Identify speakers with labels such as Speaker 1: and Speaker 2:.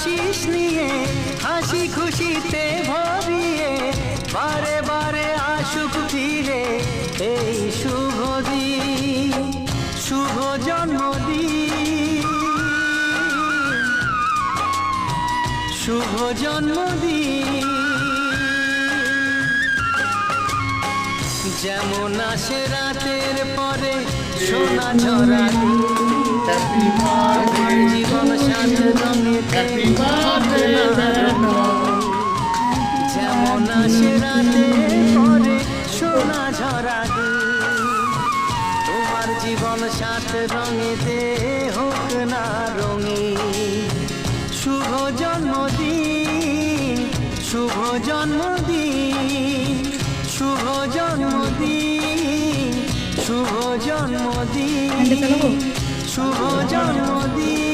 Speaker 1: আশিস নিয়ে হাসি খুশিতে ভরিয়ে বারে বারে আসুক ফিরে এই শুভ দিন, শুভ জন্মদিন, শুভ জন্মদিন। যেমন আসে রাতের পরে সোনা ঝরা দিন, তোমার জীবন সাত রঙেতে যেমন আসে রাতের পরে সোনা ঝরা দিন, তোমার জীবন সাত রঙেতে হোক না রঙিন। শুভ জন্মদিন, শুভ জন্মদিন, শুভ জন্মদিন, শুভ জন্মদিন, শুভ জন্মদিন।